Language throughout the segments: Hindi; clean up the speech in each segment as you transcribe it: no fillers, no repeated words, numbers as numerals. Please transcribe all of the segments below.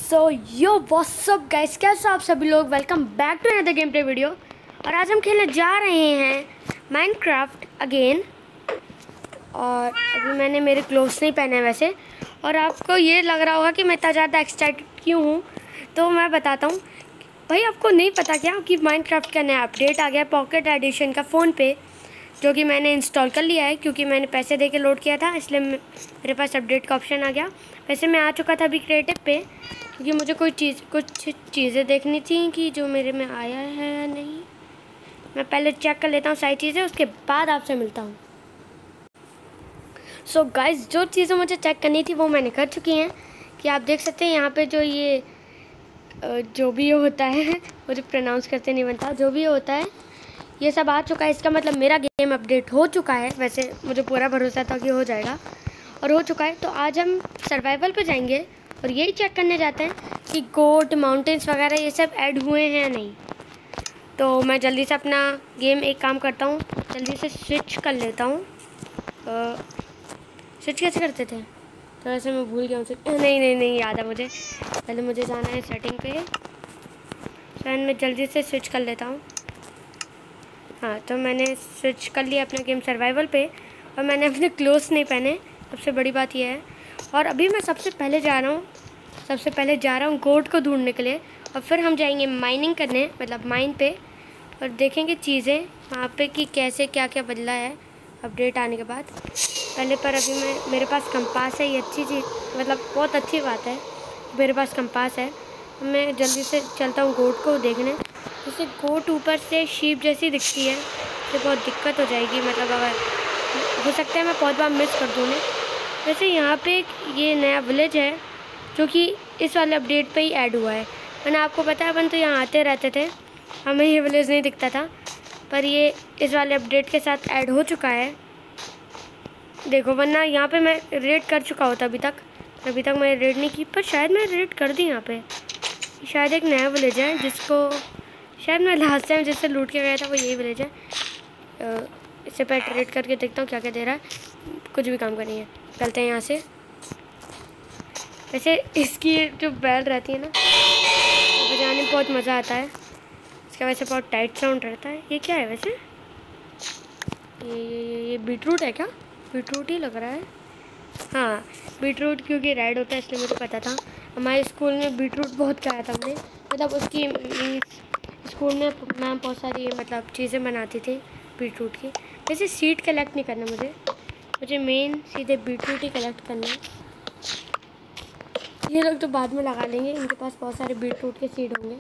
सो यो व्हाट्सअप गाइस, कैसे आप सभी लोग। Welcome back to another game play video. और आज हम खेलने जा रहे हैं माइनक्राफ्ट अगेन। और अभी मैंने मेरे क्लोथ्स नहीं पहने वैसे, और आपको ये लग रहा होगा कि मैं इतना ज़्यादा एक्साइटेड क्यों हूँ, तो मैं बताता हूँ। भाई आपको नहीं पता क्या कि माइनक्राफ्ट का नया अपडेट आ गया पॉकेट एडिशन का फ़ोन पे, जो कि मैंने इंस्टॉल कर लिया है क्योंकि मैंने पैसे दे के लोड किया था, इसलिए मेरे पास अपडेट का ऑप्शन आ गया। वैसे मैं आ चुका था अभी क्रिएटिव पे, क्योंकि मुझे कुछ चीज़ें देखनी थी कि जो मेरे में आया है या नहीं। मैं पहले चेक कर लेता हूँ सारी चीज़ें, उसके बाद आपसे मिलता हूँ। सो गाइस, जो चीज़ें मुझे चेक करनी थी वो मैंने कर चुकी हैं। कि आप देख सकते हैं यहाँ पे जो ये जो भी ये होता है मुझे प्रोनाउंस करते नहीं बनता, जो भी ये होता है ये सब आ चुका है। इसका मतलब मेरा गेम अपडेट हो चुका है। वैसे मुझे पूरा भरोसा था कि हो जाएगा, और हो चुका है। तो आज हम सर्वाइवल पे जाएंगे और यही चेक करने जाते हैं कि गोट माउंटेन्स वगैरह ये सब ऐड हुए हैं या नहीं। तो मैं जल्दी से अपना गेम एक काम करता हूँ, जल्दी से स्विच कर लेता हूँ। स्विच कैसे करते थे? तो वैसे मैं भूल गया हूँ। नहीं याद है मुझे। पहले मुझे जाना है सेटिंग पे। शायद मैं जल्दी से स्विच कर लेता हूँ। हाँ, तो मैंने स्विच कर लिया अपना गेम सर्वाइवल पे, और मैंने अपने क्लोथ्स नहीं पहने, सबसे बड़ी बात यह है। और अभी मैं सबसे पहले जा रहा हूँ गोट को ढूंढने के लिए, और फिर हम जाएंगे माइनिंग करने, मतलब माइन पे, और देखेंगे चीज़ें वहाँ पे कि कैसे क्या क्या बदला है अपडेट आने के बाद। पहले पर अभी मेरे पास कंपास है, ये अच्छी चीज़, मतलब बहुत अच्छी बात है मेरे पास कंपास है। मैं जल्दी से चलता हूँ गोट को देखने। जैसे गोट ऊपर से शीप जैसी दिखती है, तो बहुत दिक्कत हो जाएगी, मतलब अगर हो सकता है मैं बहुत बार मिस कर दूँ उन्हें। वैसे यहाँ पे ये नया विलेज है जो कि इस वाले अपडेट पे ही ऐड हुआ है। मैंने आपको पता है, अपन तो यहाँ आते रहते थे, हमें ये विलेज नहीं दिखता था, पर ये इस वाले अपडेट के साथ ऐड हो चुका है। देखो, वरना यहाँ पे मैं रेड कर चुका होता अभी तक मैं रेड नहीं की, पर शायद मैं रेड कर दी यहाँ पे। शायद एक नया विलेज है जिसको शायद मैं लास्ट टाइम जिससे लूट के गया था वो यही विलेज है। इससे पहले ट्रेड करके देखता हूँ क्या क्या दे रहा है। कुछ भी काम का नहीं है, चलते हैं यहाँ से। वैसे इसकी जो बैल रहती है ना, बजाने में बहुत मज़ा आता है। इसका वैसे बहुत टाइट साउंड रहता है। ये क्या है वैसे? ये बीटरूट है क्या? बीटरूट ही लग रहा है। हाँ, बीटरूट, क्योंकि रेड होता है इसलिए मुझे पता था। हमारे स्कूल में बीटरूट बहुत खाया था हमने, मतलब उसकी स्कूल में मैम बहुत सारी मतलब चीज़ें बनाती थी बीटरूट की। वैसे सीड कलेक्ट नहीं करना मुझे मेन सीधे बीटरूट ही कलेक्ट करना है। ये लोग तो बाद में लगा लेंगे, इनके पास बहुत सारे बीटरूट के सीड होंगे।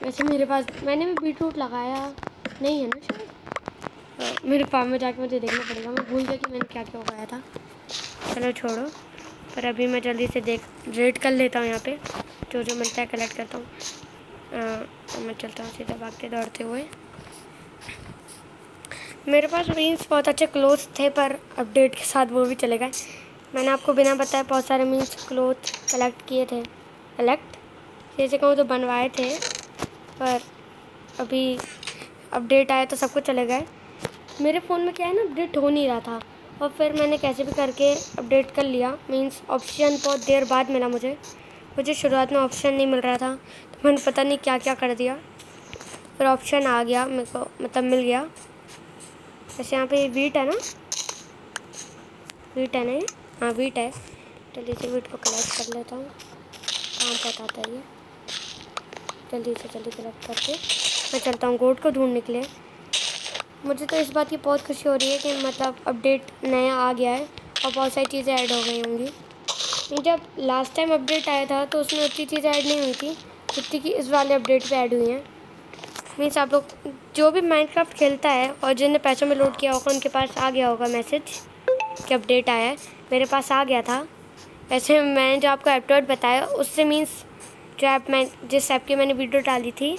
वैसे मेरे पास, मैंने भी बीटरूट लगाया नहीं है ना शायद। मेरे फार्म में जाके मुझे देखना पड़ेगा, मैं भूल गया कि मैंने क्या क्या उगाया था। चलो छोड़ो, पर अभी मैं जल्दी से रेड कर लेता हूँ यहाँ पे, जो मिलता है कलेक्ट करता हूँ। तो मैं चलता हूँ सीधा भागते दौड़ते हुए। मेरे पास मीन्स बहुत अच्छे क्लोथ्स थे, पर अपडेट के साथ वो भी चले गए। मैंने आपको बिना बताए बहुत सारे मीन्स क्लोथ कलेक्ट किए थे। जैसे कहूँ तो बनवाए थे, पर अभी अपडेट आया तो सब कुछ चले गए। मेरे फ़ोन में क्या है ना, अपडेट हो नहीं रहा था, और फिर मैंने कैसे भी करके अपडेट कर लिया। मीन्स ऑप्शन बहुत देर बाद मिला मुझे शुरुआत में ऑप्शन नहीं मिल रहा था, तो मैंने पता नहीं क्या क्या कर दिया, फिर ऑप्शन आ गया मेरे को, मतलब मिल गया। वैसे यहाँ पे वीट है ना, ये हाँ वीट है। जल्दी से वीट को कलेक्ट कर लेता हूँ, काम बताता है ये। जल्दी कलेक्ट करके मैं चलता हूँ गोट को ढूंढने के लिए। मुझे तो इस बात की बहुत खुशी हो रही है कि मतलब अपडेट नया आ गया है और बहुत सारी चीज़ें ऐड हो गई होंगी। जब लास्ट टाइम अपडेट आया था तो उसमें उतनी चीज़ें ऐड नहीं हुई थी जितनी कि इस वाले अपडेट पे ऐड हुई हैं। मीन्स आप लोग जो भी माइनक्राफ्ट खेलता है और जिनने पैसों में लोड किया होगा उनके पास आ गया होगा मैसेज कि अपडेट आया है। मेरे पास आ गया था। वैसे मैंने जो आपको अपडेट बताया उससे मीन्स जो ऐप जिस ऐप की मैंने वीडियो डाली थी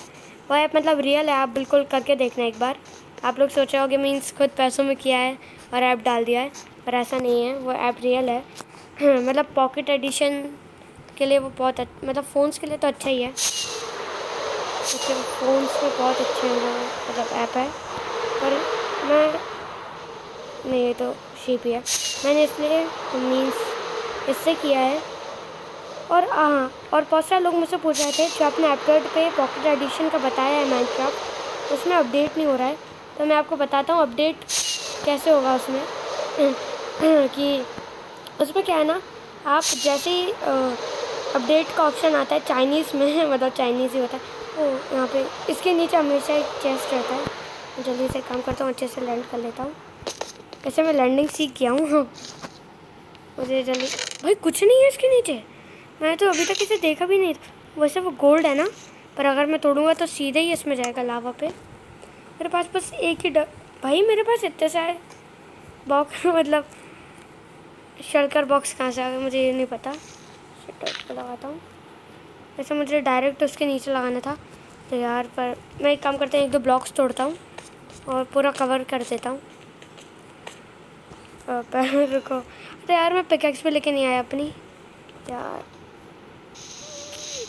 वो ऐप मतलब रियल है। आप बिल्कुल करके देखना एक बार। आप लोग सोच रहे होगे मीन्स खुद पैसों में किया है और ऐप डाल दिया है, पर ऐसा नहीं है, वो ऐप रियल है। मतलब पॉकेट एडिशन के लिए वो बहुत मतलब फ़ोन्स के लिए तो अच्छा ही है, क्योंकि फ़ोन्स में बहुत अच्छे वो मतलब ऐप है। पर मैं नहीं, ये तो शीप ही है। मैंने इसलिए मीन्स इससे किया है और हाँ, और बहुत सारे लोग मुझसे पूछ रहे थे जो आपने अपडेट पे पॉकेट एडिशन का बताया है माइनक्राफ्ट, उसमें अपडेट नहीं हो रहा है। तो मैं आपको बताता हूँ अपडेट कैसे होगा उसमें। कि उसमें क्या है ना, आप जैसे ही अपडेट का ऑप्शन आता है चाइनीज़ में मतलब चाइनीज़ ही होता है, तो यहाँ पे इसके नीचे हमेशा एक चेस्ट रहता है। मैं जल्दी से काम करता हूँ, अच्छे से लैंड कर लेता हूँ। ऐसे मैं लैंडिंग सीख गया हूँ। मुझे जल्दी, भाई कुछ नहीं है इसके नीचे, मैंने तो अभी तक इसे देखा भी नहीं था। वैसे वो गोल्ड है ना, पर अगर मैं तोड़ूंगा तो सीधे ही इसमें जाएगा लावा पे। मेरे पास बस एक ही भाई मेरे पास इतने सारे बॉक्स मतलब शलकर बॉक्स कहाँ से आ गए मुझे ये नहीं पता। शटर लगाता हूँ, वैसे मुझे डायरेक्ट उसके नीचे लगाना था तो यार, पर मैं एक काम करता हूँ, 1-2 ब्लॉक्स तोड़ता हूँ और पूरा कवर कर देता हूँ। रुको, अरे यार मैं पिकैक्स भी लेके नहीं आया अपनी यार।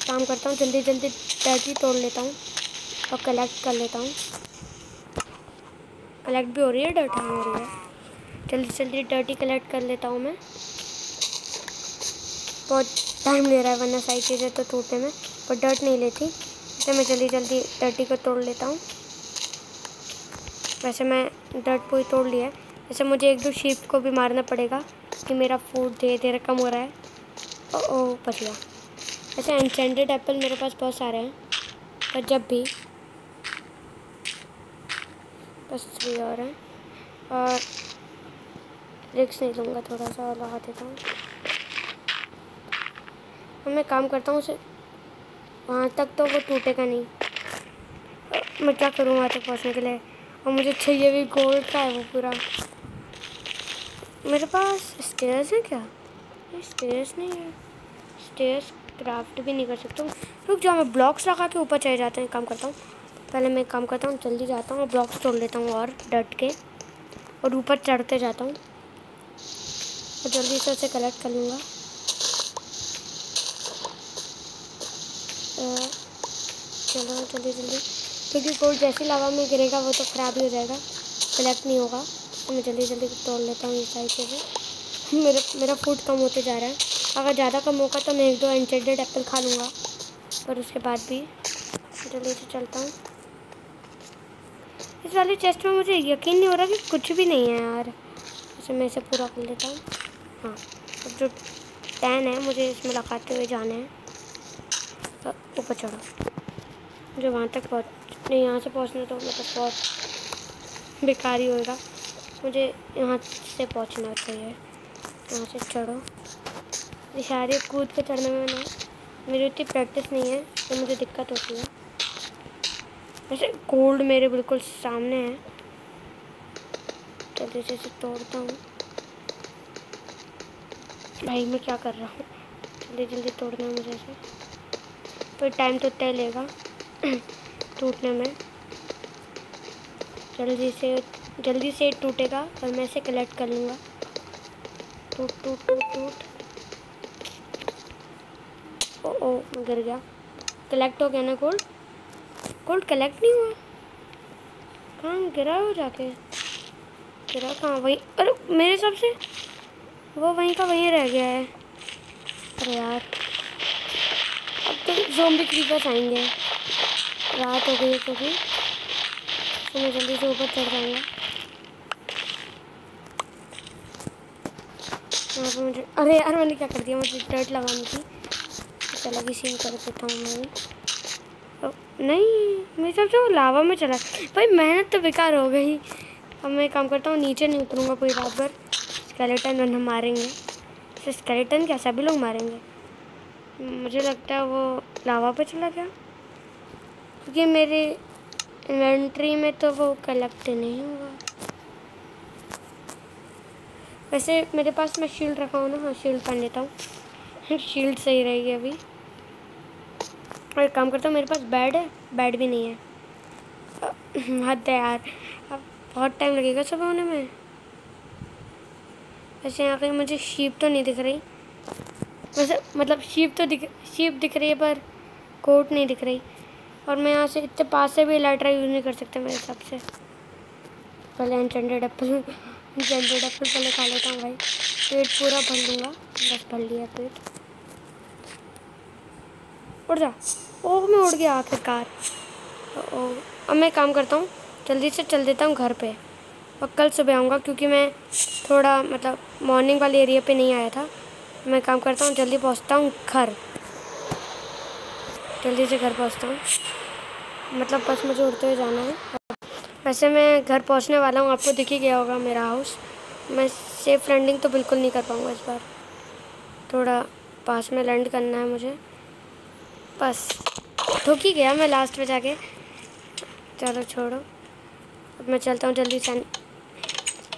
काम करता हूँ, जल्दी जल्दी डर्टी तोड़ लेता हूँ और कलेक्ट कर लेता हूँ। कलेक्ट भी हो रही है, डर्टी भी हो रही है। जल्दी जल्दी डर्टी कलेक्ट कर लेता हूँ मैं, बहुत टाइम ले रहा है वरना सारी चीज़ें तो टूटने में, पर डर्ट नहीं लेती, इसलिए मैं जल्दी जल्दी डर्टी को तोड़ लेता हूँ। वैसे मैं डर्ट को ही तोड़ लिया है, वैसे मुझे 1-2 शीप को भी मारना पड़ेगा कि मेरा फूड धीरे धीरे कम हो रहा है। ओ बच गया। वैसे एन्चेंटेड एप्पल मेरे पास बहुत सारे हैं, पर जब भी बस 3 और हैं, और रिक्स नहीं लूँगा, थोड़ा सा लगा देता हूँ। और मैं काम करता हूँ उसे वहाँ तक तो वो टूटेगा नहीं। मैं क्या करूँ वहाँ तक पहुँचने के लिए, और मुझे चाहिए भी गोल्ड का है वो पूरा। मेरे पास स्टेयर्स है क्या? ये स्टेयर्स नहीं है, स्टेयर्स क्राफ्ट भी नहीं कर सकता हूँ। रुक जाओ, मैं ब्लॉक्स लगा के ऊपर चले जाते हैं। काम करता हूँ, पहले मैं काम करता हूँ, जल्दी जाता हूँ और ब्लॉक्स तोड़ लेता हूँ और डट के, और ऊपर चढ़ते जाता हूँ और जल्दी से उसे कलेक्ट कर लूँगा। चलो जल्दी जल्दी, क्योंकि गोल्ड जैसे लावा में गिरेगा वो तो ख़राब ही हो जाएगा, कलेक्ट नहीं होगा। तो मैं जल्दी जल्दी तोड़ लेता हूँ ये सारी चीज़ें। मेरा फूड कम होते जा रहा है, अगर ज़्यादा कम होगा तो मैं 1-2 एन्चेंटेड एप्पल खा लूँगा, पर उसके बाद भी जल्दी से चलता हूँ। इस वाले चेस्ट में मुझे यकीन नहीं हो रहा कि कुछ भी नहीं है यार। वैसे मैं इसे पूरा कर लेता हूँ। हाँ, अब जो 10 है मुझे इसमें लगाते हुए जाना है। ऊपर चढ़ो, मुझे वहाँ तक नहीं, यहाँ से पहुँचना तो मतलब बहुत बेकार ही होगा। मुझे यहाँ से पहुँचना चाहिए, यहाँ से चढ़ो। इशारे कूद के चढ़ने में ना मेरी उतनी प्रैक्टिस नहीं है तो मुझे दिक्कत होती है। वैसे गोल्ड मेरे बिल्कुल सामने है, जल्दी से इसे तोड़ता हूँ। भाई मैं क्या कर रहा हूँ, जल्दी जल्दी तोड़ना है मुझे इसे, पर टाइम तो तय लेगा टूटने में। जल्दी से टूटेगा और मैं इसे कलेक्ट कर लूँगा। टूट टूट टूट टूट, ओ मैं गिर गया। कलेक्ट हो गया ना गोल्ड? गोल्ड कलेक्ट नहीं हुआ, कहाँ गिरा हो जाके? गिरा कहाँ? वही, अरे मेरे हिसाब से वो वहीं का वहीं रह गया है। अरे यार, अब तो ज़ॉम्बी क्रीपर्स आएंगे, रात हो गई है क्योंकि, तो मैं जल्दी से ऊपर चढ़ जाऊँगा। यहाँ पर मुझे, अरे यार मैंने क्या कर दिया, मुझे डर्ट लगानी थी, चला की सीन कर देता हूँ मैं। नहीं, मेरे हिसाब से वो लावा में चला। भाई मेहनत तो बेकार हो गई। अब मैं काम करता हूँ, नीचे नहीं उतरूँगा पूरी रात भर, स्केलेटन वरना मारेंगे। स्केलेटन क्या सभी लोग मारेंगे। मुझे लगता है वो लावा पे चला गया, क्योंकि मेरे इन्वेंट्री में तो वो कलेक्ट नहीं होगा। वैसे मेरे पास मैं शील्ड रखा हूँ ना, हाँ शील्ड पहन लेता हूँ शील्ड सही रहेगी अभी। और एक काम करता हूँ, मेरे पास बेड है, बेड भी नहीं है। हद है यार, अब बहुत टाइम लगेगा सुबह होने में। वैसे यहाँ कहीं मुझे शीप तो नहीं दिख रही, वैसे मतलब शीप दिख रही है पर कोट नहीं दिख रही। और मैं यहाँ से इतने पास से भी लाइटर यूज़ नहीं कर सकता मेरे हिसाब से। पहले एन्चेंटेड एप्पल पहले खा लेता हूँ भाई, पेट पूरा भर लूँगा। बस भर लिया पेट, उड़ जा। ओह मैं उड़ गया आखिरकार। ओ अब मैं काम करता हूँ, जल्दी से चल देता हूँ घर पे और कल सुबह आऊँगा, क्योंकि मैं थोड़ा मतलब मॉर्निंग वाले एरिया पे नहीं आया था। मैं काम करता हूँ, जल्दी पहुँचता हूँ घर, जल्दी से घर पहुँचता हूँ। मतलब बस मुझे उड़ते हुए जाना है। वैसे मैं घर पहुँचने वाला हूँ, आपको दिख ही गया होगा मेरा हाउस। मैं सेफ लैंडिंग तो बिल्कुल नहीं कर पाऊँगा इस बार, थोड़ा पास में लैंड करना है मुझे। बस ठुक ही गया मैं लास्ट में जाके। चलो छोड़ो, अब मैं चलता हूँ जल्दी से।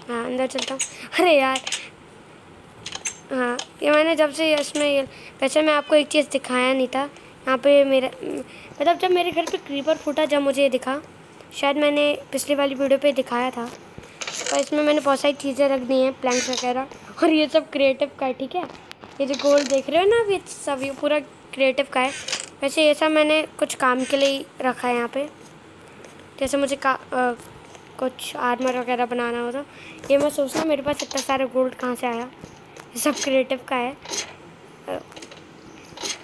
हाँ अंदर चलता हूँ। अरे यार हाँ, ये मैंने जब से इसमें ये, वैसे मैं आपको एक चीज़ दिखाया नहीं था यहाँ पे। मेरा मतलब जब मेरे घर पे क्रीपर फूटा, जब मुझे ये दिखा, शायद मैंने पिछली वाली वीडियो पे दिखाया था। और इसमें मैंने बहुत सारी चीज़ें रख दी हैं, प्लैंक्स वगैरह, और ये सब क्रिएटिव का है, ठीक है। ये जो गोल देख रहे हो ना, ये सब ये पूरा क्रिएटिव का है। वैसे ये सब मैंने कुछ काम के लिए ही रखा है यहाँ पे, जैसे मुझे कुछ आर्मर वगैरह बनाना हो तो। ये मैं सोचना मेरे पास इतना सारा गोल्ड कहाँ से आया, ये सब क्रिएटिव का है।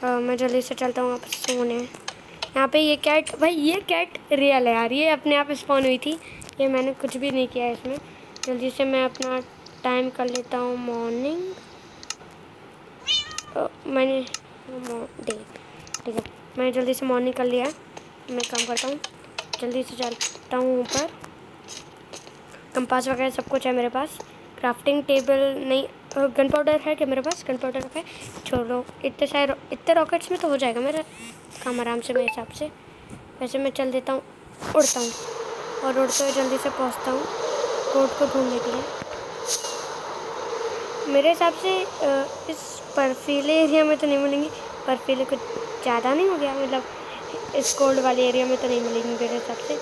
मैं जल्दी से चलता हूँ वापस सोने। यहाँ पे ये कैट, भाई ये कैट रियल है यार, ये अपने आप स्पॉन हुई थी, ये मैंने कुछ भी नहीं किया है इसमें। जल्दी से मैं अपना टाइम कर लेता हूँ मॉर्निंग। मैंने डे, ठीक है, मैंने जल्दी से मॉर्निंग कर लिया है। मैं काम करता हूँ, जल्दी से चलता हूँ ऊपर। कंपास वगैरह सब कुछ है मेरे पास। क्राफ्टिंग टेबल नहीं, गन पाउडर है क्या मेरे पास? गन पाउडर रखा है, छोड़ो। इतने रॉकेट्स में तो हो जाएगा मेरा काम आराम से मेरे हिसाब से। वैसे मैं चल देता हूँ, उड़ता हूँ, और उड़ते हुए जल्दी से पहुँचता हूँ कोड को ढूंढने के लिए। मेरे हिसाब से इस बर्फीले एरिया में तो नहीं मिलेंगी, बर्फीले कुछ ज़्यादा नहीं हो गया, मतलब इस कोल्ड वाले एरिया में तो नहीं मिलेंगी मेरे हिसाब से।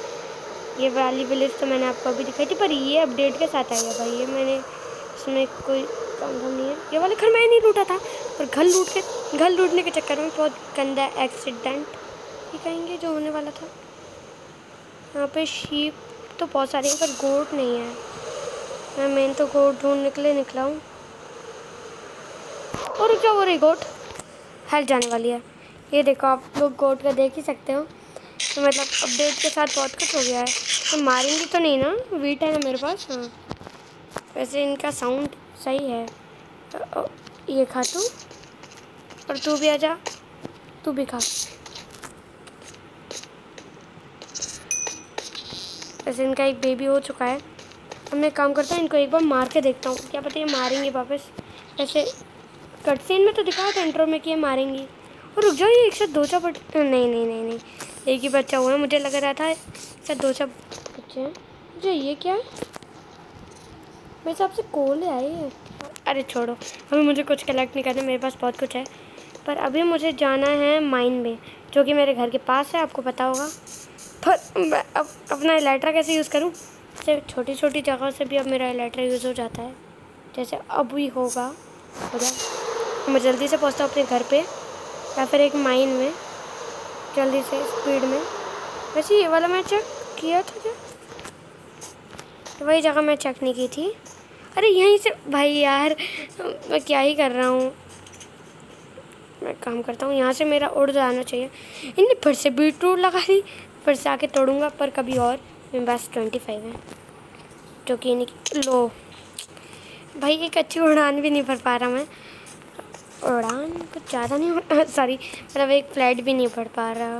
ये वाली विलेज तो मैंने आपको अभी दिखाई थी, पर ये अपडेट के साथ आई है भाई, ये मैंने इसमें कोई काम नहीं है। ये वाले घर मैंने नहीं लूटा था, और घर लूटने के चक्कर में बहुत गंदा एक्सीडेंट ही कहेंगे जो होने वाला था। यहाँ पे शीप तो बहुत सारी हैं, पर गोट नहीं है। मैं मेन तो गोट ढूंढने के लिए निकला हूँ। और क्या हो रही, गोट हेल्थ जाने वाली है। ये देखो आप लोग गोट का देख ही सकते हो। तो मतलब अपडेट के साथ बहुत कुछ हो गया है। तो मारेंगी तो नहीं ना, वीट है ना मेरे पास। हाँ वैसे इनका साउंड सही है। ये खा तू, और तू भी आजा, तू भी खा। वैसे इनका एक बेबी हो चुका है। अब मैं काम करता हूँ, इनको एक बार मार के देखता हूँ, क्या पता ये मारेंगे वापस। वैसे कटसीन में तो दिखाया था इंट्रो में कि ये मारेंगी। और रुक जाओ, ये एक साथ दो चार नहीं, एक ही बच्चा हुआ है। मुझे लग रहा था शायद दो चार बच्चे हैं। मुझे ये क्या है, मेरे हिसाब से कोल है ये। अरे छोड़ो, अभी मुझे कुछ कलेक्ट नहीं करना, मेरे पास बहुत कुछ है। पर अभी मुझे जाना है माइन में, जो कि मेरे घर के पास है, आपको पता होगा। पर मैं अब अपना इलेक्ट्रा कैसे यूज़ करूँ? सिर्फ छोटी छोटी जगह से भी अब मेरा इलेक्ट्रा यूज़ हो जाता है, जैसे अब भी होगा। मैं जल्दी से पहुँचता हूँ अपने घर पे, या फिर एक माइन में, जल्दी से स्पीड में। वैसे ये वाला मैं चेक किया था क्या? वही जगह मैं चेक नहीं की थी। अरे यहीं से, भाई यार मैं क्या ही कर रहा हूँ। मैं काम करता हूँ, यहाँ से मेरा उड़ जाना चाहिए। इनने फिर से बीटरूट लगा दी, फिर से आके तोड़ूंगा, पर कभी और। मेरे पास 25 है, जो कि नहीं। लो भाई, एक अच्छी उड़ान भी नहीं भर पा रहा मैं। उड़ान कुछ ज़्यादा नहीं, सॉरी, मतलब एक फ्लाइट भी नहीं भर पा रहा।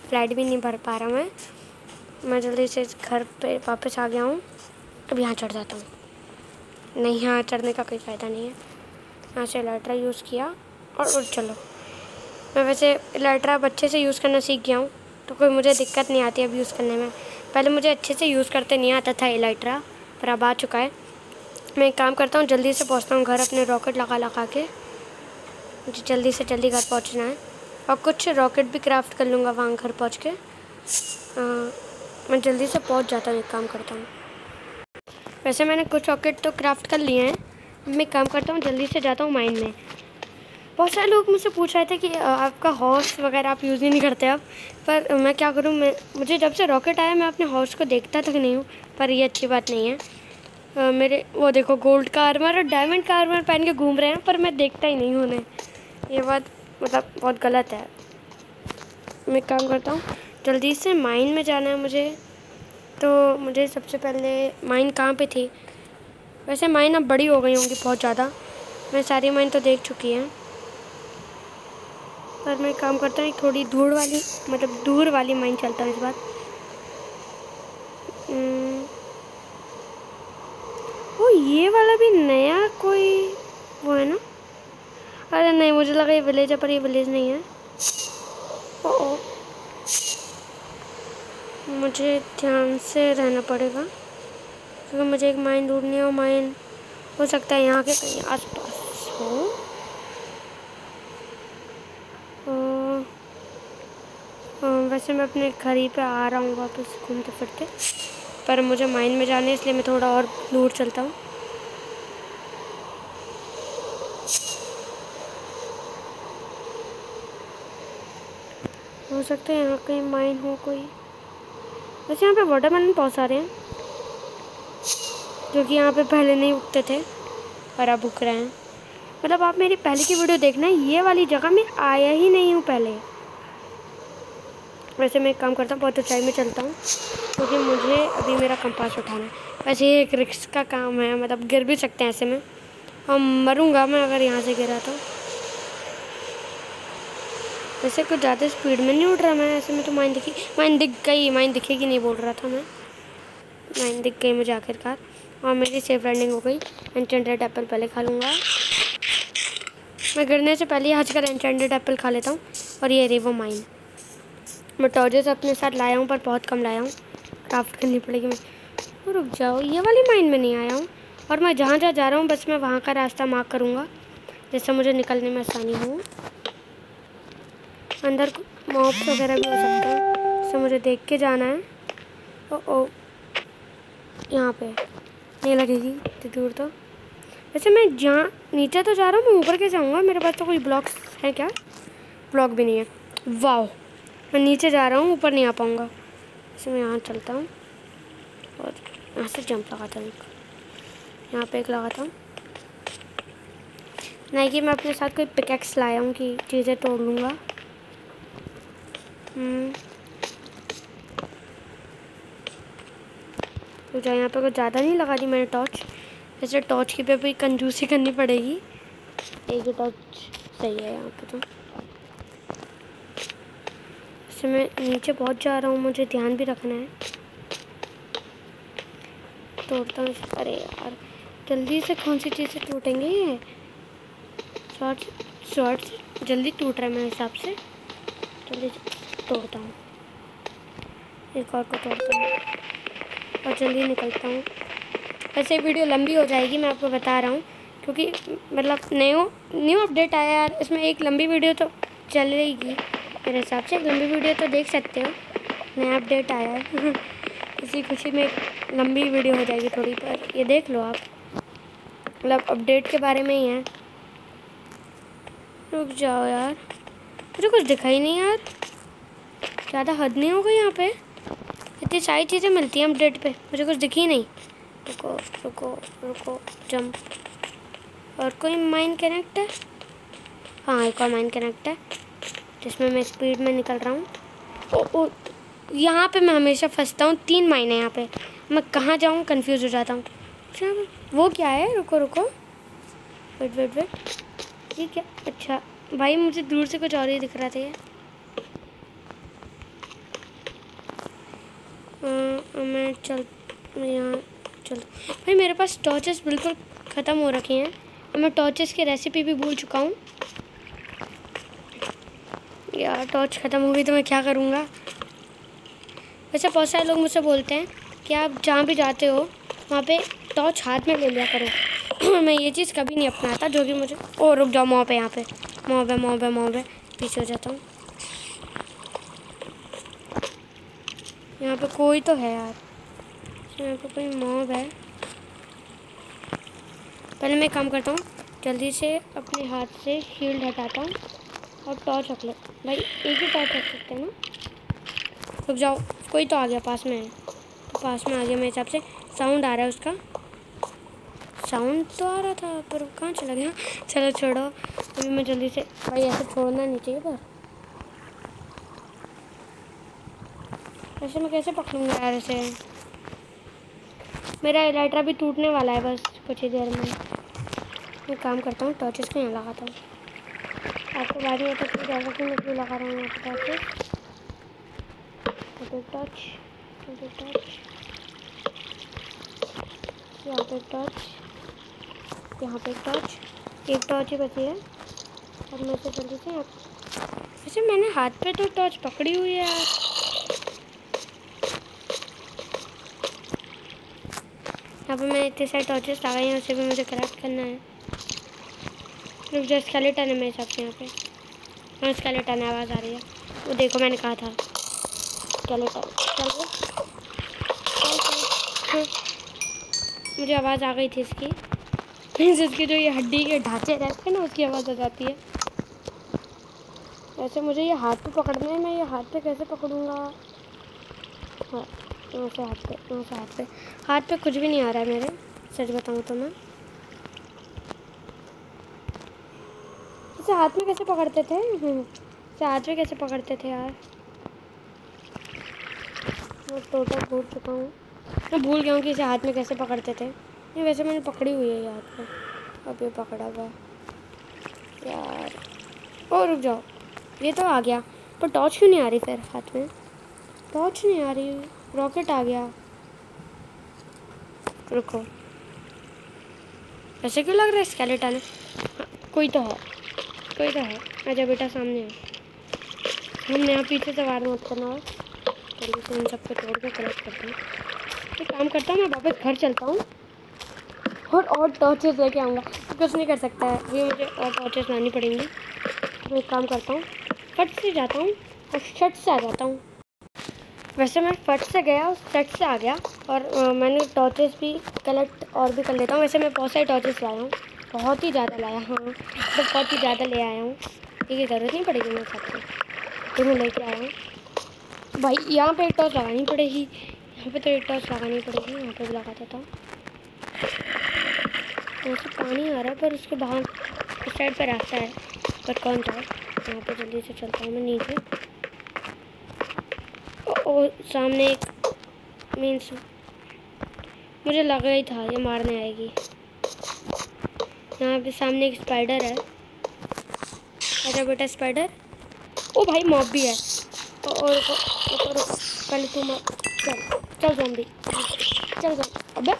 फ्लाइट भी नहीं भर पा रहा मैं जल्दी से घर पे वापस आ गया हूँ। अब यहाँ चढ़ जाता हूँ। नहीं, यहाँ चढ़ने का कोई फ़ायदा नहीं है। यहाँ से इलेक्ट्रा यूज़ किया और चलो। मैं वैसे इलेक्ट्रा अब अच्छे से यूज़ करना सीख गया हूँ, तो कोई मुझे दिक्कत नहीं आती अब यूज़ करने में। पहले मुझे अच्छे से यूज़ करते नहीं आता था इलेक्ट्रा, पर अब आ चुका है। मैं एक काम करता हूँ, जल्दी से पहुँचता हूँ घर अपने रॉकेट लगा के। मुझे जल्दी से जल्दी घर पहुँचना है, और कुछ रॉकेट भी क्राफ्ट कर लूँगा वहाँ घर पहुँच के। मैं जल्दी से पहुँच जाता हूँ, एक काम करता हूँ। वैसे मैंने कुछ रॉकेट तो क्राफ्ट कर लिए हैं। मैं काम करता हूँ, जल्दी से जाता हूँ माइन में। बहुत सारे लोग मुझसे पूछ रहे थे कि आपका हॉर्स वगैरह आप यूज़ ही नहीं करते अब, पर मैं क्या करूँ। मुझे जब से रॉकेट आया मैं अपने हॉर्स को देखता तक नहीं हूँ, पर ये अच्छी बात नहीं है। मेरे वो देखो, गोल्ड का आर्मर और डायमंड का आर्मर पहन के घूम रहे हैं, पर मैं देखता ही नहीं हूँ उन्हें। ये बात मतलब बहुत गलत है। मैं एक काम करता हूँ, जल्दी से माइन में जाना है मुझे। तो मुझे सबसे पहले माइन कहाँ पे थी? वैसे माइन अब बड़ी हो गई होंगी बहुत ज़्यादा, मैं सारी माइन तो देख चुकी हैं। पर मैं एक काम करता हूँ, एक थोड़ी दूर वाली मतलब दूर वाली माइन चलता हूँ इस बार। वो ये वाला भी नया कोई वो है ना? अरे नहीं, मुझे लगा ये विलेज है, पर ये विलेज नहीं है। ओ, मुझे ध्यान से रहना पड़ेगा क्योंकि मुझे एक माइन ढूंढनी है। और माइन हो सकता है यहाँ के कहीं आसपास हो। वैसे मैं अपने घर ही पे आ रहा हूँ वापस घूमते फिरते, पर मुझे माइन में जाना है इसलिए मैं थोड़ा और दूर चलता हूँ। हो सकता है यहाँ कहीं माइन हो कोई। वैसे यहाँ पे वाटरमेलन बहुत सारे हैं जो कि यहाँ पे पहले नहीं उगते थे और अब उग रहे हैं। मतलब आप मेरी पहले की वीडियो देखना, ये वाली जगह में आया ही नहीं हूँ पहले। वैसे मैं एक काम करता हूँ, बहुत ऊंचाई में चलता हूँ क्योंकि मुझे अभी मेरा कंपास उठाना है। वैसे ये एक रिस्क का काम है, मतलब गिर भी सकते हैं ऐसे में, और मरूंगा मैं अगर यहाँ से गिरा तो। वैसे कुछ ज़्यादा स्पीड में नहीं उड़ रहा मैं ऐसे में। तो माइन दिख गई, माइन दिखेगी नहीं बोल रहा था मैं। माइन दिख गई मुझे आखिरकार, और मेरी सेफ रनिंग हो गई। एन्चेंटेड एप्पल पहले खा लूँगा, मैं गिरने से पहले हज कर एन्चेंटेड एप्पल खा लेता हूँ। और ये रही वो माइन। मैं टॉर्चेस अपने साथ लाया हूँ पर बहुत कम लाया हूँ, क्राफ्ट करनी पड़ेगी मैं। रुक जाओ, ये वाली माइन में नहीं आया हूँ। और मैं जहाँ जहाँ जा रहा हूँ बस मैं वहाँ का रास्ता मार्क करूँगा जिससे मुझे निकलने में आसानी हो। अंदर मॉब्स वगैरह भी हो सकते हैं, इससे मुझे देख के जाना है। ओ यहाँ पे नहीं लगेगी इतनी दूर तो। वैसे मैं जहाँ नीचे तो जा रहा हूँ, मैं ऊपर कैसे आऊँगा? मेरे पास तो कोई ब्लॉक्स हैं क्या? ब्लॉक भी नहीं है। वाह, मैं नीचे जा रहा हूँ, ऊपर नहीं आ पाऊँगा। वैसे मैं यहाँ चलता हूँ और यहाँ से जंप लगाता हूँ। यहाँ पे एक लगाता हूँ। नहीं कि मैं अपने साथ कोई पिकैक्स लाया हूँ कि चीज़ें तोड़ लूँगा। तो जो यहाँ पे कुछ ज़्यादा नहीं लगा दी मैंने टॉर्च। वैसे टॉर्च की पे भी कंजूसी करनी पड़ेगी, एक ही टॉर्च सही है यहाँ पे। तो वैसे मैं नीचे बहुत जा रहा हूँ, मुझे ध्यान भी रखना है। तोड़ता हूँ। अरे यार जल्दी से कौन सी चीज़ें टूटेंगे? ये शॉर्ट्स जल्दी टूट रहा है मेरे हिसाब से। जल्दी तोड़ता हूँ, एक और को तोड़ता हूँ और जल्दी निकलता हूँ। वैसे वीडियो लंबी हो जाएगी, मैं आपको बता रहा हूँ, क्योंकि मतलब न्यू अपडेट आया यार। इसमें एक लंबी वीडियो तो चल रहेगी मेरे हिसाब से। एक लंबी वीडियो तो देख सकते हो, नया अपडेट आया है। इसी खुशी में एक लंबी वीडियो हो जाएगी थोड़ी, पर ये देख लो आप, मतलब अपडेट के बारे में ही है। रुक जाओ यार, मुझे कुछ दिखा ही नहीं यार। ज़्यादा हद नहीं हो गई यहाँ पे? इतनी सारी चीज़ें मिलती हैं अपडेट पे, मुझे कुछ दिखी नहीं। रुको रुको रुको, जंप। और कोई माइन कनेक्ट है? हाँ, एक और माइन कनेक्ट है जिसमें मैं स्पीड में निकल रहा हूँ। ओ यहाँ पे मैं हमेशा फंसता हूँ। 3 माइन है यहाँ पे, मैं कहाँ जाऊँ कंफ्यूज हो जाता हूँ। अच्छा वो क्या है? रुको रुको, वेट, ये क्या? अच्छा भाई, मुझे दूर से कुछ और ही दिख रहा था ये। मैं यहाँ चल भाई, मेरे पास टॉर्चेस बिल्कुल ख़त्म हो रखे हैं और मैं टॉर्चेस की रेसिपी भी भूल चुका हूँ यार। टॉर्च ख़त्म हो गई तो मैं क्या करूँगा? वैसे बहुत सारे लोग मुझसे बोलते हैं कि आप जहाँ भी जाते हो वहाँ पे टॉर्च हाथ में ले लिया करो। मैं ये चीज़ कभी नहीं अपनाता, जो कि मुझे। ओ रुक जाओ, मॉब है यहाँ पे, मॉब है। पीछे हो जाता हूँ। यहाँ पे कोई तो है यार, यहाँ पे कोई मॉब है। पहले मैं काम करता हूँ, जल्दी से अपने हाथ से शील्ड हटाता हूँ और टॉर्च रख ले। भाई एक ही टॉर्च रख सकते हैं ना? रुक जाओ, कोई तो आ गया, पास में है। पास में आ गया मेरे हिसाब से। साउंड आ रहा है उसका, साउंड तो आ रहा था पर कहाँ चला गया? चलो छोड़ो, अभी मैं जल्दी से, भाई ऐसे छोड़ना नहीं चाहिए पर ऐसे मैं कैसे पकड़ूंगा यार ऐसे। मेरा इलाइट्रा भी टूटने वाला है बस कुछ ही देर में। मैं काम करता हूँ, टॉर्चेस को यहाँ लगाता हूँ। आपको बाद में पता चल जाएगा कि मैं क्यों लगा रहा हूँ यहाँ पे टॉर्चेस। टॉर्च, यहाँ पे टॉर्च, यहाँ पे टॉर्च, एक टॉर्च ही बची है। अब मैं तो जल्दी से वैसे मैंने हाथ पे तो टॉर्च पकड़ी हुई है यार। यहाँ पे मैं इतने सारे टॉर्चेस लगाई हैं, उसे भी मुझे कलेक्ट करना है। रुक जो स्केलेटन है मेरे हिसाब से यहाँ पे। हाँ स्केलेटन है, आवाज़ आ रही है। वो देखो मैंने कहा था स्केलेटन। चल मुझे आवाज़ आ गई थी इसकी। जिसकी जो ये हड्डी के ढांचे रहते हैं ना उसकी आवाज़ आ जाती है। वैसे मुझे ये हाथ पे पकड़ना है, मैं ये हाथ पे कैसे पकड़ूंगा। हाँ यहाँ से हाथ पे, यहाँ से हाथ पे कुछ भी नहीं आ रहा है मेरे, सच बताऊँ तो। मैं इसे हाथ में कैसे पकड़ते थे, इसे हाथ में कैसे पकड़ते थे यार। मैं टोटल भूल चुका हूँ, मैं भूल गया हूँ कि इसे हाथ में कैसे पकड़ते थे। नहीं वैसे मैंने पकड़ी हुई है ये हाथ पे, अब ये पकड़ा हुआ यार। ओ रुक जाओ, ये तो आ गया पर टॉर्च क्यों नहीं आ रही फिर हाथ में। टॉर्च नहीं आ रही, रॉकेट आ गया। रुको, ऐसे क्यों लग रहा है स्केलेटन है। कोई तो है, कोई तो है। आजा बेटा सामने है, हमने यहाँ पीछे से वार मत करना। और जल्दी से इन सबको तोड़ के कलेक्ट करता हूँ। एक काम करता हूँ, मैं वापस घर चलता हूँ और टॉर्चेस लेके आऊँगा। कुछ नहीं कर सकता है अभी, मुझे और टॉर्चेस लानी पड़ेंगी। तो एक काम करता हूँ, फट से जाता हूँ और शट से आ जाता हूँ। वैसे मैं फट से गया और शट से आ गया। और मैंने टॉर्चेस भी कलेक्ट और भी कर लेता हूँ। वैसे मैं बहुत सारे टॉर्चेस लाया हूँ, बहुत ही ज़्यादा लाया। हाँ तो बहुत ही ज़्यादा ले आया हूँ, ठीक है ज़रूरत नहीं पड़ेगी मेरे साथ में, तो मैं लेके आया हूँ। भाई यहाँ पे एक टॉर्च लगानी पड़ेगी, यहाँ पे तो एक टॉर्च लगानी पड़ेगी। यहाँ पे भी लगा देता हूँ। यहाँ से पानी आ रहा है पर उसके बाहर इस साइड पर रास्ता है, पर कौन था। यहाँ पे जल्दी से चलता हूँ मैं नीचे। और सामने एक मीन्स मुझे लगा ही था ये मारने आएगी। यहाँ पे सामने एक स्पाइडर है। आजा बेटा स्पाइडर। ओ भाई मॉब भी है। और पहले तू चल ज़ॉम्बी, चल अबे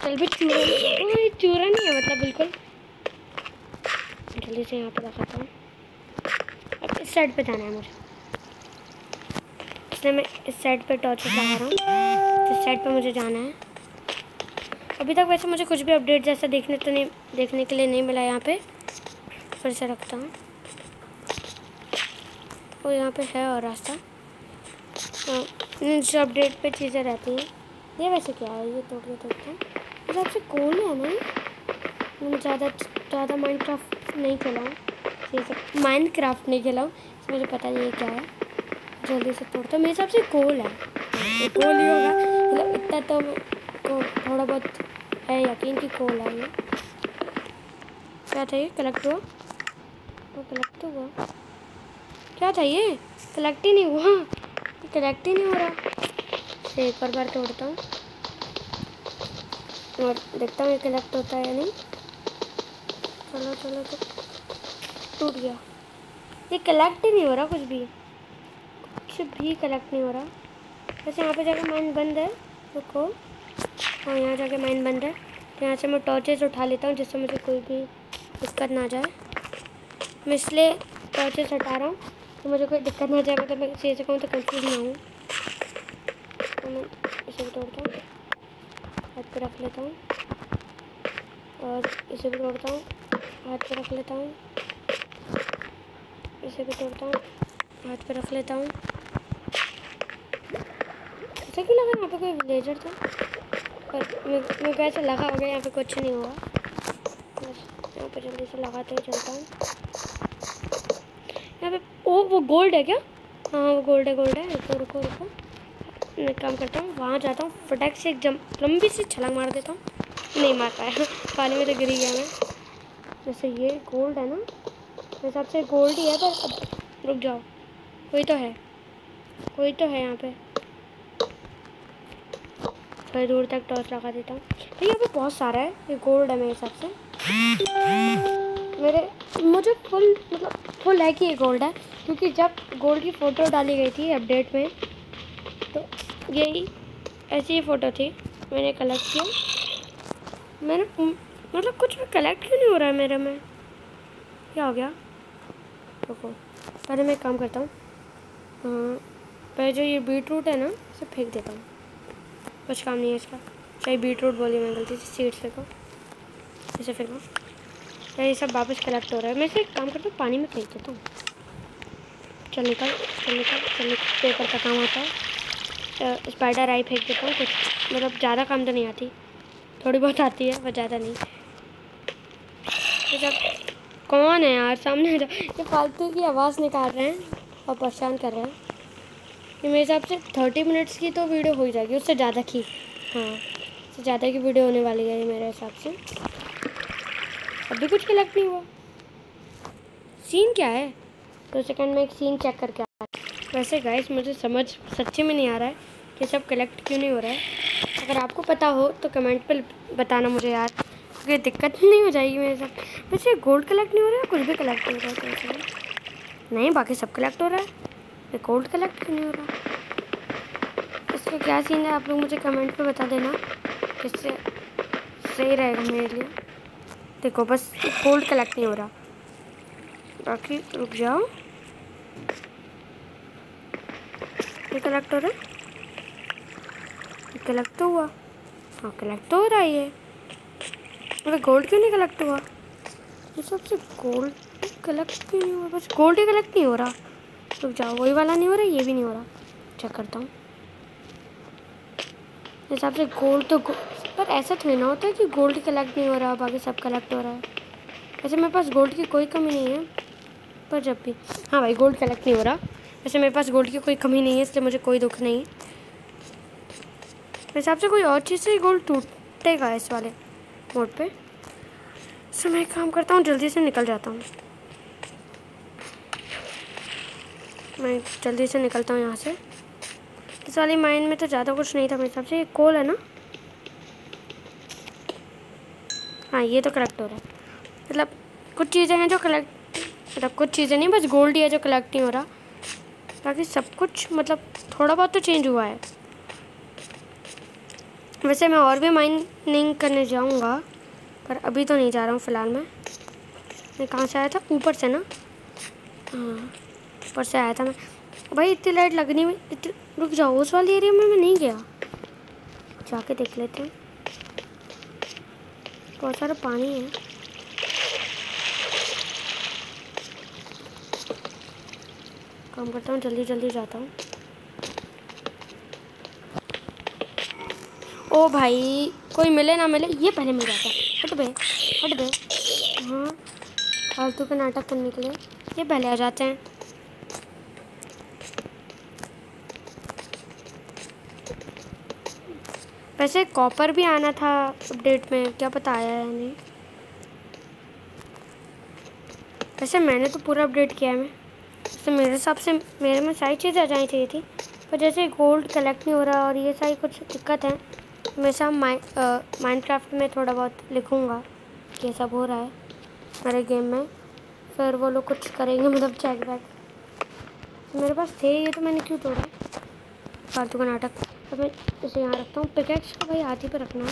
चल भी। चूरा नहीं है मतलब बिल्कुल। जल्दी से यहाँ पे रखाता हूँ। अब इस साइड पे जाना है मुझे, इसलिए मैं इस साइड पे टॉर्च लगा रहा हूँ। इस साइड पे मुझे जाना है। अभी तक वैसे मुझे कुछ भी अपडेट जैसा देखने के लिए नहीं मिला यहाँ पे। फिर से रखता हूँ। और यहाँ पे है और रास्ता, जो अपडेट पे चीज़ें रहती हैं। ये वैसे क्या है, ये तोड़ के हिसाब से कोल है ना। मैंने ज़्यादा माइनक्राफ्ट नहीं खेला हूँ, ये सब माइनक्राफ्ट नहीं खेला हूँ, मुझे पता नहीं है क्या है। जल्दी से तोड़ता हूँ, मेरे हिसाब से कोल है, ये कोल ही होगा। मतलब इतना तो को थोड़ा बहुत है यकीन कि कोल है ये। क्या चाहिए, कलेक्ट हुआ तो कलेक्ट तो हुआ। क्या चाहिए, कलेक्ट ही नहीं हुआ, कलेक्ट ही नहीं हो रहा। एक और बार तोड़ता हूँ और देखता हूँ ये कलेक्ट होता है या नहीं। चलो चलो तो टूट गया। ये कलेक्ट ही नहीं हो रहा, कुछ भी कलेक्ट नहीं हो रहा। वैसे यहाँ पे जाके माइन बंद है, रुको। हाँ यहाँ जाके माइन बंद है, तो यहाँ से मैं टॉर्चेस उठा लेता हूँ जिससे मुझे कोई भी दिक्कत ना जाए। मैं इसलिए टॉर्चेस हटा रहा हूँ तो मुझे कोई दिक्कत ना जाए, मतलब मैं सही से कहूँ तो कंफ्यूज ना हूँ। तो मैं इसे भी तोड़ता हूँ, हाथ पे रख लेता हूँ। और इसे भी तोड़ता हूँ, हाथ पे रख लेता हूँ। इसे भी तोड़ता हूँ, हाथ पे रख लेता हूँ। ऐसा क्यों लगा यहाँ पे कोई विलेजर था, पर मैं कैसे लगा होगा यहाँ पे कुछ नहीं हुआ। बस यहाँ पे जल्दी से लगाते ही चलता हूँ। यहाँ पे वो गोल्ड है क्या। हाँ वो गोल्ड है। रुको मैं एक काम करता हूँ, वहाँ जाता हूँ, फटाक से एक लंबी सी छलांग मार देता हूँ। नहीं मार पाया, पानी में तो गिर गया मैं। जैसे ये गोल्ड है ना, मेरे हिसाब से गोल्ड ही है, पर अब रुक जाओ, कोई तो है, कोई तो है यहाँ पे। थोड़ी दूर तक टॉर्च लगा देता हूँ। तो यहाँ पे बहुत सारा है, ये गोल्ड है मेरे हिसाब से। मुझे फुल मतलब फुल है कि ये गोल्ड है, क्योंकि जब गोल्ड की फ़ोटो डाली गई थी अपडेट में, तो यही ऐसी ही फ़ोटो थी, मैंने कलेक्ट किया। मैंने मतलब कुछ भी कलेक्ट क्यों नहीं हो रहा है मेरे में, क्या हो गया? रुको, पहले मैं एक काम करता हूँ, पहले जो ये बीट रूट है ना, इसे फेंक देता हूँ, कुछ काम नहीं है इसका। चाहे बीट रूट बोली मैं गलती से, सीड्स फेंको, इसे फेंको। ये सब वापस कलेक्ट हो रहा है। मैं इसे एक काम करता हूँ, पानी में फेंक देता हूँ। चल निकल, चल निकल, चल निकल, पेपर का काम आता है। स्पाइडर आई फेंक देता हूँ, कुछ मतलब ज़्यादा काम तो नहीं आती, थोड़ी बहुत आती है, पर ज़्यादा नहीं। तो जब कौन है यार सामने, ये फालतू की आवाज़ निकाल रहे हैं और परेशान कर रहे हैं। ये मेरे हिसाब से 30 मिनट्स की तो वीडियो हो ही जाएगी, उससे ज़्यादा की, हाँ उससे ज़्यादा की वीडियो होने वाली है ये मेरे हिसाब से। अभी कुछ कलेक्ट नहीं हुआ, सीन क्या है? तो सेकंड में एक सीन चेक करके आता है। वैसे गाइस मुझे समझ सच्ची में नहीं आ रहा है कि सब कलेक्ट क्यों नहीं हो रहा है। अगर आपको पता हो तो कमेंट पर बताना मुझे यार, क्योंकि दिक्कत नहीं हो जाएगी मेरे साथ। वैसे गोल्ड कलेक्ट नहीं हो रहा है, कुछ भी कलेक्ट नहीं हो रहा है तो नहीं, बाकी सब कलेक्ट हो रहा है, ये गोल्ड कलेक्ट क्यों नहीं हो रहा? इसका क्या सीन है, आप लोग मुझे कमेंट पे बता देना, जिससे सही रहेगा मेरे लिए। देखो बस गोल्ड कलेक्ट नहीं हो रहा, बाकी रुक जाओ, ये कलेक्ट हो रहा है, ये कलेक्ट तो हुआ, हाँ कलेक्ट तो हो रहा है ये, अरे गोल्ड क्यों नहीं कलेक्ट हुआ? ये सबसे गोल्ड कलेक्ट क्यों नहीं हुआ? बस गोल्ड ही कलेक्ट नहीं हो रहा। रुक जाओ, वही वाला नहीं हो रहा, ये भी नहीं हो रहा, चेक करता हूँ। हिसाब से गोल्ड तो पर ऐसा थोड़ी ना होता है कि गोल्ड कलेक्ट नहीं हो रहा बाकी सब कलेक्ट हो रहा है। वैसे मेरे पास गोल्ड की कोई कमी नहीं है, पर जब भी, हाँ भाई गोल्ड कलेक्ट नहीं हो रहा। वैसे मेरे पास गोल्ड की कोई कमी नहीं है, इसलिए मुझे कोई दुख नहीं है। मेरे हिसाब से कोई और चीज़ से गोल्ड टूटेगा इस वाले मोड पे। सो मैं एक काम करता हूँ, जल्दी से निकल जाता हूँ, मैं जल्दी से निकलता हूँ यहाँ से। इस वाली माइन में तो ज़्यादा कुछ नहीं था मेरे हिसाब से। ये कोल है ना, हाँ ये तो कलेक्ट हो रहा है। मतलब कुछ चीज़ें हैं जो कलेक्ट, मतलब कुछ चीज़ें नहीं, बस गोल्ड ही है जो कलेक्ट नहीं हो रहा, बाकी सब कुछ मतलब थोड़ा बहुत तो चेंज हुआ है। वैसे मैं और भी माइनिंग करने जाऊँगा, पर अभी तो नहीं जा रहा हूँ फ़िलहाल। मैं कहाँ से आया था? ऊपर से ना, हाँ ऊपर से आया था मैं। भाई इतनी लाइट लगनी में रुक जाओ, उस वाली एरिया में मैं नहीं गया, जाके देख लेते हैं। बहुत सारा पानी है, काम करता हूँ, जल्दी जल्दी जाता हूँ। ओ भाई कोई मिले ना मिले, ये पहले मिल जाता। हट बे, हट बे, हाँ फालतू के नाटक करने के लिए ये पहले आ जाते हैं। वैसे कॉपर भी आना था अपडेट में, क्या पता आया है नहीं। वैसे मैंने तो पूरा अपडेट किया है मैं, तो मेरे हिसाब से मेरे में सारी चीज़ें आ जानी चाहिए थी, पर जैसे गोल्ड कलेक्ट नहीं हो रहा और ये सारी कुछ दिक्कत है। मैं सब माइनक्राफ्ट में थोड़ा बहुत लिखूँगा कि ये सब हो रहा है मेरे गेम में, फिर वो लोग कुछ करेंगे, मतलब चेक बैक। मेरे पास थे ये, तो मैंने क्यों तोड़ा फालतू का नाटक। अब मैं इसे यहाँ रखता हूँ, पिकैक्स को भाई हाथ ही पर रखना है।